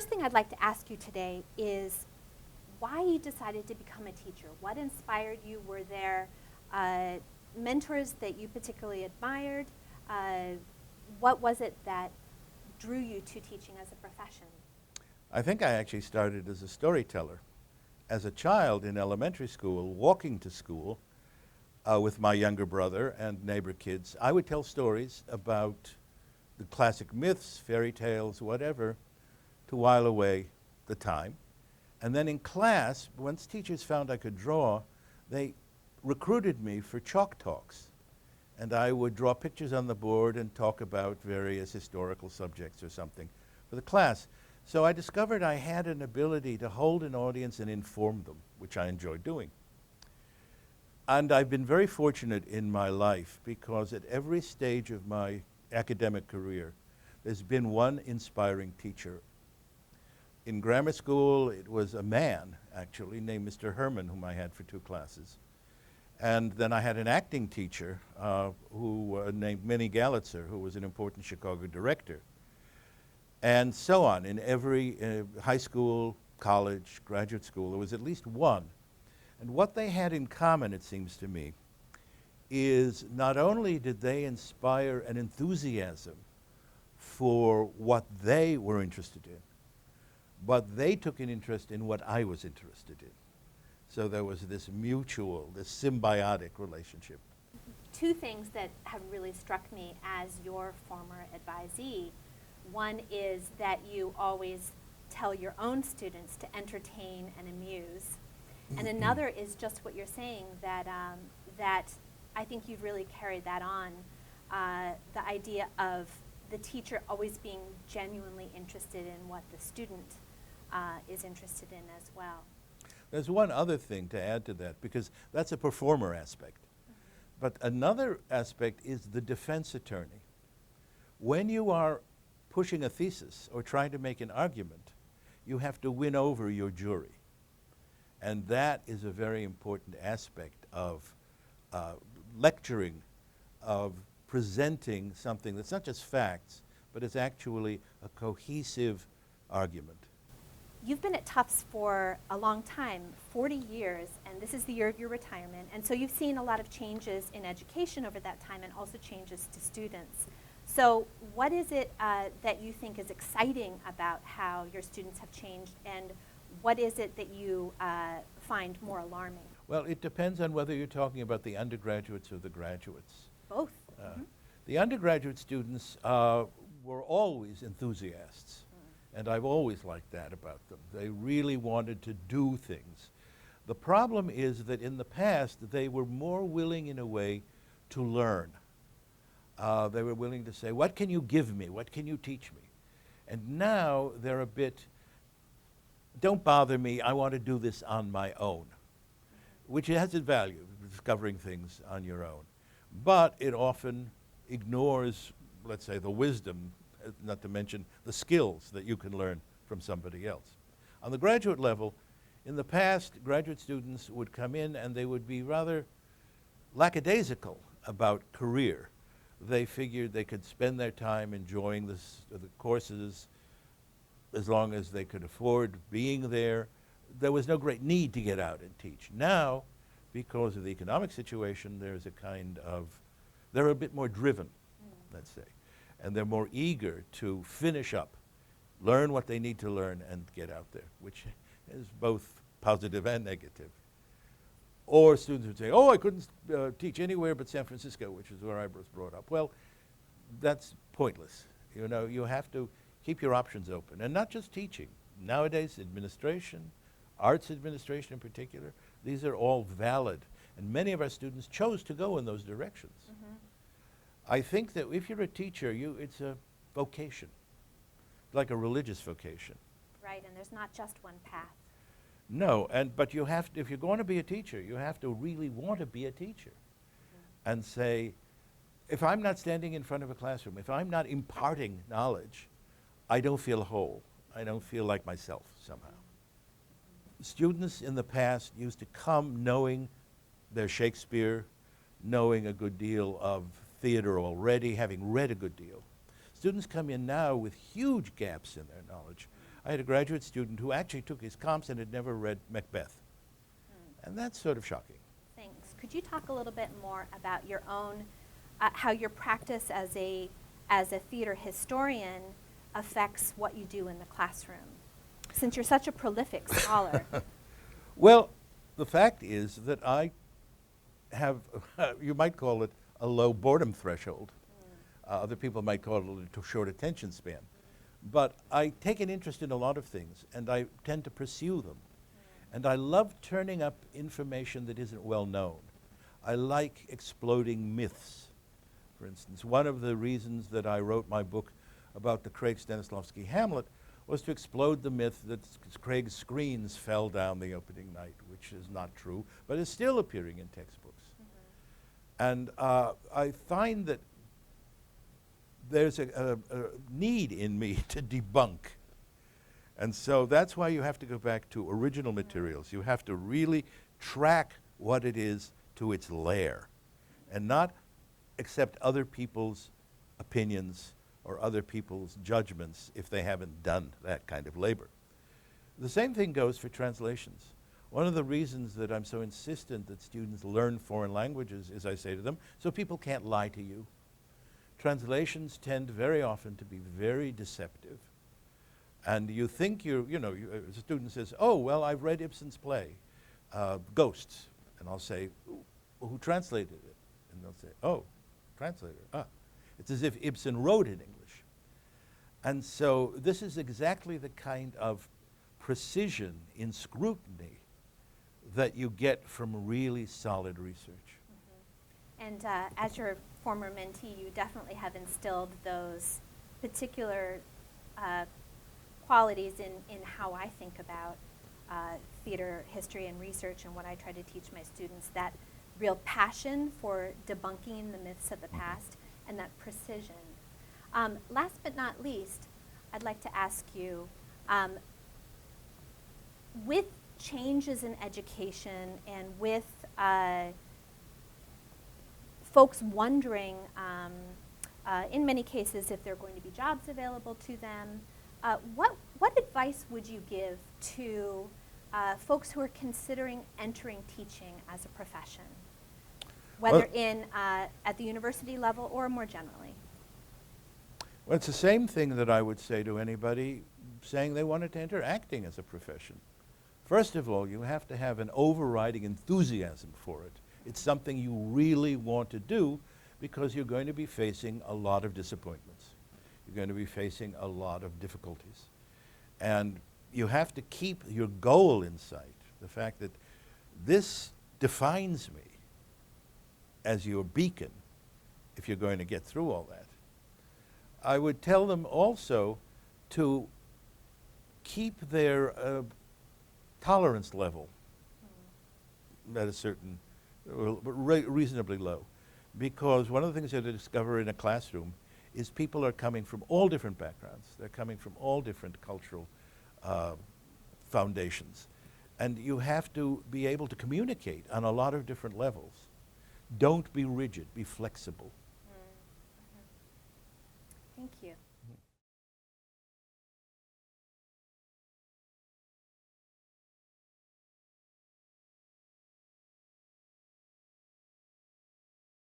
first thing I'd like to ask you today is why you decided to become a teacher. What inspired you? Were there mentors that you particularly admired? What was it that drew you to teaching as a profession? I think I actually started as a storyteller. As a child in elementary school, walking to school with my younger brother and neighbor kids, I would tell stories about the classic myths, fairy tales, whatever, to while away the time. And then in class, once teachers found I could draw, they recruited me for chalk talks. And I would draw pictures on the board and talk about various historical subjects or something for the class. So I discovered I had an ability to hold an audience and inform them, which I enjoyed doing. And I've been very fortunate in my life because at every stage of my academic career, there's been one inspiring teacher. In grammar school, it was a man, actually, named Mr. Herman, whom I had for 2 classes. And then I had an acting teacher named Minnie Gallitzer, who was an important Chicago director. And so on. In every high school, college, graduate school, there was at least one. And what they had in common, it seems to me, is not only did they inspire an enthusiasm for what they were interested in, but they took an interest in what I was interested in. So there was this mutual, this symbiotic relationship. 2 things that have really struck me as your former advisee. One is that you always tell your own students to entertain and amuse. And another is just what you're saying, that, that I think you've really carried that on, the idea of the teacher always being genuinely interested in what the student is interested in as well. There's one other thing to add to that, because that's a performer aspect. But another aspect is the defense attorney. When you are pushing a thesis or trying to make an argument, you have to win over your jury. And that is a very important aspect of lecturing, of presenting something that's not just facts, but it's actually a cohesive argument. You've been at Tufts for a long time, 40 years, and this is the year of your retirement. And so you've seen a lot of changes in education over that time and also changes to students. So what is it that you think is exciting about how your students have changed, and what is it that you find more alarming? Well, it depends on whether you're talking about the undergraduates or the graduates. Both. The undergraduate students were always enthusiasts. And I've always liked that about them. They really wanted to do things. The problem is that in the past, they were more willing, in a way, to learn. They were willing to say, what can you give me? What can you teach me? And now they're a bit, don't bother me, I want to do this on my own, which has its value, discovering things on your own. But it often ignores, let's say, the wisdom, not to mention the skills that you can learn from somebody else. On the graduate level, in the past, graduate students would come in and they would be rather lackadaisical about career. They figured they could spend their time enjoying the courses as long as they could afford being there. There was no great need to get out and teach. Now, because of the economic situation, there's a kind of, they're a bit more driven, let's say. And they're more eager to finish up, learn what they need to learn, and get out there, which is both positive and negative. Or students would say, oh, I couldn't teach anywhere but San Francisco, which is where I was brought up. Well, that's pointless. You know, you have to keep your options open, and not just teaching. Nowadays, administration, arts administration in particular, these are all valid, and many of our students chose to go in those directions. I think that if you're a teacher, it's a vocation, like a religious vocation. Right, and there's not just one path. No, but you have to, if you're going to be a teacher, you have to really want to be a teacher and say, if I'm not standing in front of a classroom, if I'm not imparting knowledge, I don't feel whole. I don't feel like myself somehow. Students in the past used to come knowing their Shakespeare, knowing a good deal of theater already, having read a good deal. Students come in now with huge gaps in their knowledge. I had a graduate student who actually took his comps and had never read Macbeth. And that's sort of shocking. Thanks. Could you talk a little bit more about your own, how your practice as a theater historian affects what you do in the classroom, since you're such a prolific scholar? Well, the fact is that I have, you might call it a low boredom threshold. Other people might call it a short attention span. But I take an interest in a lot of things, and I tend to pursue them. And I love turning up information that isn't well known. I like exploding myths. For instance, one of the reasons that I wrote my book about the Craig Stanislavsky Hamlet was to explode the myth that Craig's screens fell down the opening night, which is not true, but is still appearing in textbooks. And I find that there's a need in me to debunk. And so that's why you have to go back to original materials. You have to really track what it is to its lair and not accept other people's opinions or other people's judgments if they haven't done that kind of labor. The same thing goes for translations. One of the reasons that I'm so insistent that students learn foreign languages is, I say to them, so people can't lie to you. Translations tend very often to be very deceptive. And you think a student says, oh, well, I've read Ibsen's play, Ghosts. And I'll say, well, who translated it? And they'll say, oh, translator, ah. It's as if Ibsen wrote in English. And so this is exactly the kind of precision in scrutiny that you get from really solid research. And as your former mentee, you definitely have instilled those particular qualities in how I think about theater history and research and what I try to teach my students, that real passion for debunking the myths of the past and that precision. Last but not least, I'd like to ask you, with changes in education and with folks wondering, in many cases, if there are going to be jobs available to them, what advice would you give to folks who are considering entering teaching as a profession, whether at the university level or more generally? Well, it's the same thing that I would say to anybody saying they wanted to enter acting as a profession. First of all, you have to have an overriding enthusiasm for it. It's something you really want to do because you're going to be facing a lot of disappointments. You're going to be facing a lot of difficulties. And you have to keep your goal in sight, the fact that this defines me as your beacon if you're going to get through all that. I would tell them also to keep their tolerance level at a certain, reasonably low. Because one of the things that I discover in a classroom is people are coming from all different backgrounds. They're coming from all different cultural foundations. And you have to be able to communicate on a lot of different levels. Don't be rigid, be flexible. Thank you.